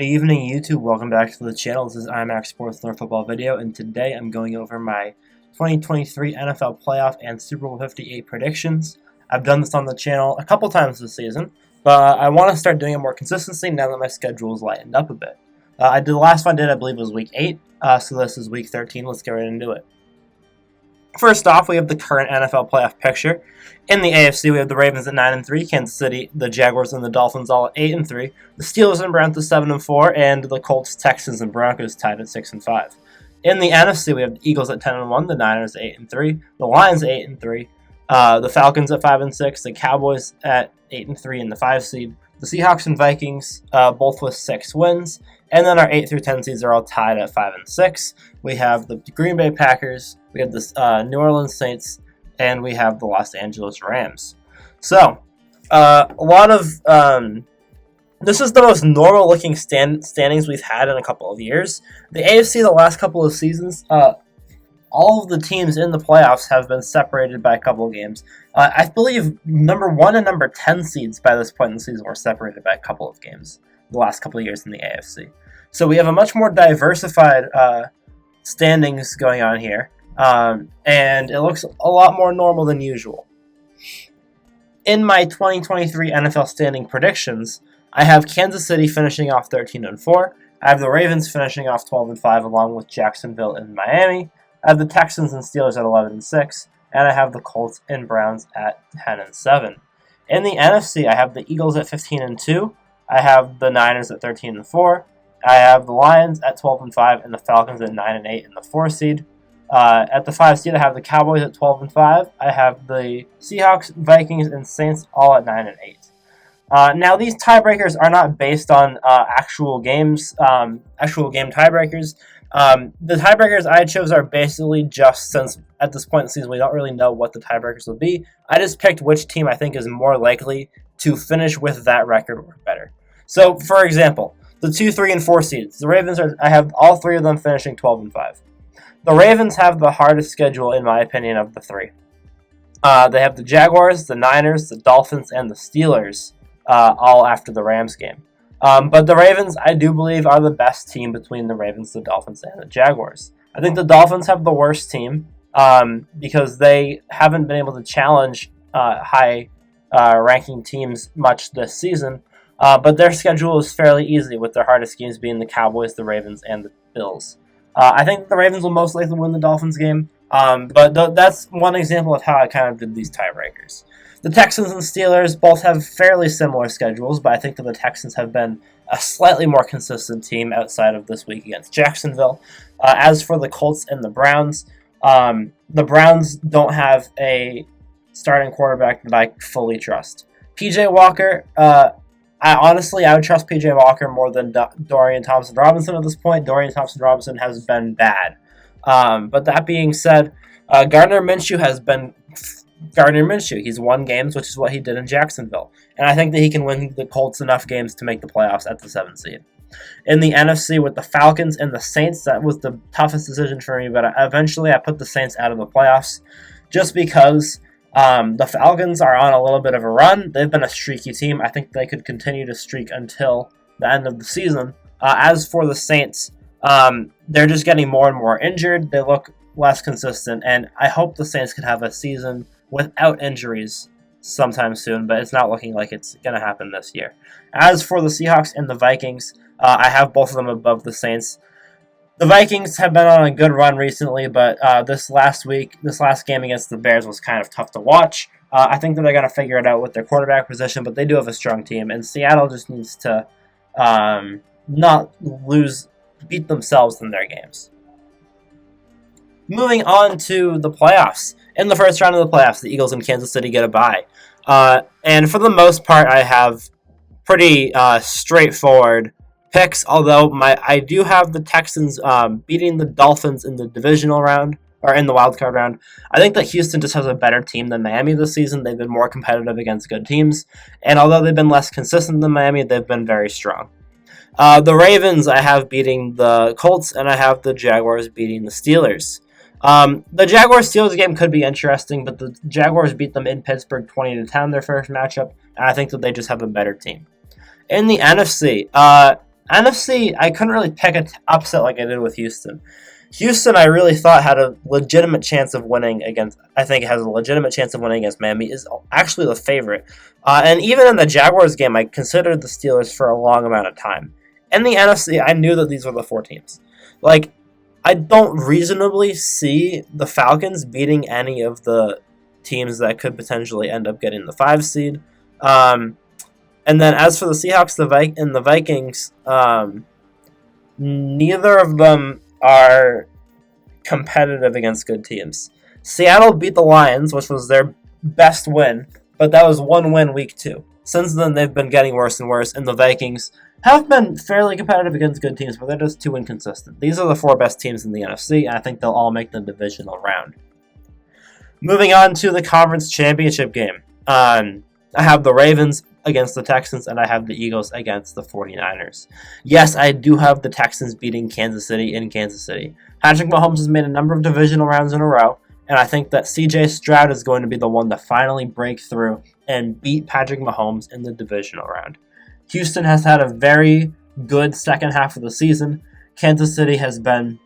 Good evening, YouTube. Welcome back to the channel. This is IMAX Sports North Football video, and today I'm going over my 2023 NFL Playoff and Super Bowl 58 predictions. I've done this on the channel a couple times this season, but I want to start doing it more consistently now that my schedule is lightened up a bit. The last one I did, I believe, was Week 8, so this is Week 13. Let's get right into it. First off, we have the current NFL playoff picture. In the AFC, we have the Ravens at 9-3, Kansas City, the Jaguars, and the Dolphins all at 8-3, the Steelers and Browns at 7-4, and the Colts, Texans, and Broncos tied at 6-5. In the NFC, we have the Eagles at 10-1, the Niners at 8-3, the Lions at 8-3, the Falcons at 5-6, the Cowboys at 8-3 in the 5 seed, the Seahawks and Vikings both with 6 wins, and then our 8 through 10 seeds are all tied at 5-6. We have the Green Bay Packers, we have the New Orleans Saints, and we have the Los Angeles Rams. So, this is the most normal-looking standings we've had in a couple of years. The AFC, the last couple of seasons, all of the teams in the playoffs have been separated by a couple of games. I believe number 1 and number 10 seeds by this point in the season were separated by a couple of games the last couple of years in the AFC. So we have a much more diversified standings going on here. And it looks a lot more normal than usual. In my 2023 NFL standing predictions, I have Kansas City finishing off 13-4. I have the Ravens finishing off 12-5 along with Jacksonville and Miami. I have the Texans and Steelers at 11-6. And I have the Colts and Browns at 10-7. In the NFC, I have the Eagles at 15-2. I have the Niners at 13-4. I have the Lions at 12-5 and the Falcons at 9-8 in the 4 seed. At the 5 seed, I have the Cowboys at 12-5. I have the Seahawks, Vikings, and Saints all at 9-8. Now, these tiebreakers are not based on actual games, actual game tiebreakers. The tiebreakers I chose are basically just since at this point in the season we don't really know what the tiebreakers will be. I just picked which team I think is more likely to finish with that record or better. So, for example, the 2, 3, and 4 seeds. The Ravens I have all 3 of them finishing 12-5. The Ravens have the hardest schedule, in my opinion, of the 3. They have the Jaguars, the Niners, the Dolphins, and the Steelers, all after the Rams game. But the Ravens, I do believe, are the best team between the Ravens, the Dolphins, and the Jaguars. I think the Dolphins have the worst team because they haven't been able to challenge high-ranking teams much this season. But their schedule is fairly easy, with their hardest games being the Cowboys, the Ravens, and the Bills. I think the Ravens will most likely win the Dolphins game, but that's one example of how I kind of did these tiebreakers. The Texans and Steelers both have fairly similar schedules, but I think that the Texans have been a slightly more consistent team outside of this week against Jacksonville. As for the Colts and the Browns don't have a starting quarterback that I fully trust. P.J. Walker, I would trust P.J. Walker more than Dorian Thompson-Robinson at this point. Dorian Thompson-Robinson has been bad. But that being said, Gardner Minshew has been Gardner Minshew. He's won games, which is what he did in Jacksonville. And I think that he can win the Colts enough games to make the playoffs at the 7th seed. In the NFC with the Falcons and the Saints, that was the toughest decision for me, but eventually I put the Saints out of the playoffs just because the Falcons are on a little bit of a run. They've been a streaky team. I think they could continue to streak until the end of the season. As for the Saints, they're just getting more and more injured. They look less consistent, and I hope the Saints can have a season without injuries sometime soon, but it's not looking like it's going to happen this year. As for the Seahawks and the Vikings, I have both of them above the Saints. The Vikings have been on a good run recently, but this last game against the Bears was kind of tough to watch. I think that they're going to figure it out with their quarterback position, but they do have a strong team, and Seattle just needs to not beat themselves in their games. Moving on to the playoffs. In the first round of the playoffs, the Eagles and Kansas City get a bye. And for the most part, I have pretty straightforward picks, although I do have the Texans beating the Dolphins in the divisional round, or in the wildcard round. I think that Houston just has a better team than Miami this season. They've been more competitive against good teams, and although they've been less consistent than Miami, they've been very strong. The Ravens I have beating the Colts, and I have the Jaguars beating the Steelers. The Jaguars-Steelers game could be interesting, but the Jaguars beat them in Pittsburgh 20-10 their first matchup, and I think that they just have a better team. In the NFC, NFC, I couldn't really pick an upset like I did with Houston. Houston, I really thought had a legitimate chance of winning against. I think it has a legitimate chance of winning against Miami. Is actually the favorite, and even in the Jaguars game, I considered the Steelers for a long amount of time. In the NFC, I knew that these were the 4 teams. Like, I don't reasonably see the Falcons beating any of the teams that could potentially end up getting the 5 seed. And then as for the Seahawks and the Vikings, neither of them are competitive against good teams. Seattle beat the Lions, which was their best win, but that was one win week 2. Since then, they've been getting worse and worse, and the Vikings have been fairly competitive against good teams, but they're just too inconsistent. These are the 4 best teams in the NFC, and I think they'll all make the divisional round. Moving on to the conference championship game. I have the Ravens against the Texans, and I have the Eagles against the 49ers. Yes, I do have the Texans beating Kansas City in Kansas City. Patrick Mahomes has made a number of divisional rounds in a row, and I think that CJ Stroud is going to be the one to finally break through and beat Patrick Mahomes in the divisional round. Houston has had a very good second half of the season. Kansas City has been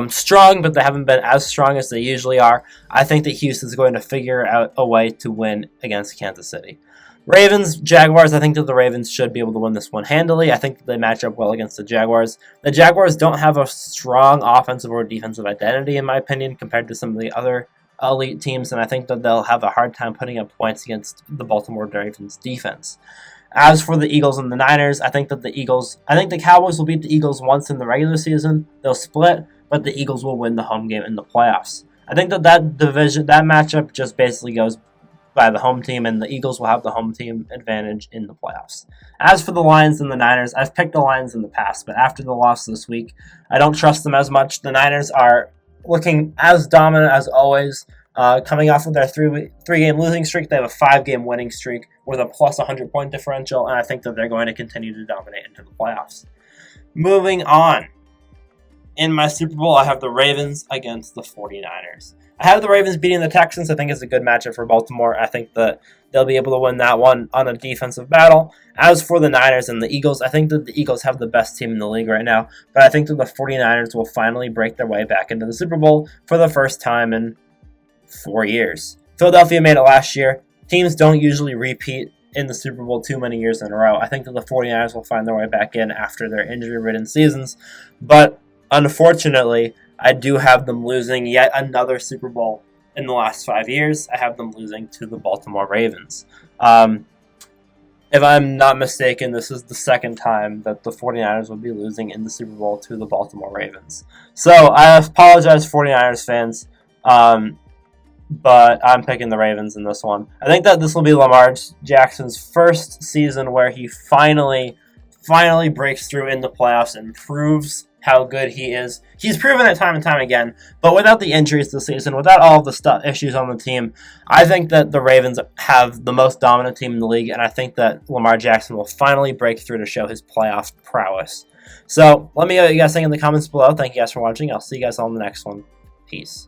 strong, but they haven't been as strong as they usually are. I think that Houston's going to figure out a way to win against Kansas City. Ravens, Jaguars, I think that the Ravens should be able to win this one handily. I think that they match up well against the Jaguars. The Jaguars don't have a strong offensive or defensive identity, in my opinion, compared to some of the other elite teams, and I think that they'll have a hard time putting up points against the Baltimore Ravens defense. As for the Eagles and the Niners, I think the Cowboys will beat the Eagles once in the regular season. They'll split, but the Eagles will win the home game in the playoffs. I think that matchup just basically goes by the home team, and the Eagles will have the home team advantage in the playoffs. As for the Lions and the Niners, I've picked the Lions in the past, but after the loss this week, I don't trust them as much. The Niners are looking as dominant as always. Coming off of their 3-game losing streak, they have a 5-game winning streak with a plus 100-point differential, and I think that they're going to continue to dominate into the playoffs. Moving on. In my Super Bowl, I have the Ravens against the 49ers. I have the Ravens beating the Texans. I think it's a good matchup for Baltimore. I think that they'll be able to win that one on a defensive battle. As for the Niners and the Eagles, I think that the Eagles have the best team in the league right now, but I think that the 49ers will finally break their way back into the Super Bowl for the first time in 4 years. Philadelphia made it last year. Teams don't usually repeat in the Super Bowl too many years in a row. I think that the 49ers will find their way back in after their injury-ridden seasons, but unfortunately, I do have them losing yet another Super Bowl in the last 5 years. I have them losing to the Baltimore Ravens. If I'm not mistaken, this is the second time that the 49ers will be losing in the Super Bowl to the Baltimore Ravens. So I apologize, 49ers fans, but I'm picking the Ravens in this one. I think that this will be Lamar Jackson's first season where he finally breaks through in the playoffs and proves how good he is. He's proven it time and time again, but without the injuries this season, without all of the issues on the team, I think that the Ravens have the most dominant team in the league, and I think that Lamar Jackson will finally break through to show his playoff prowess. So let me know what you guys think in the comments below. Thank you guys for watching. I'll see you guys on the next one. Peace.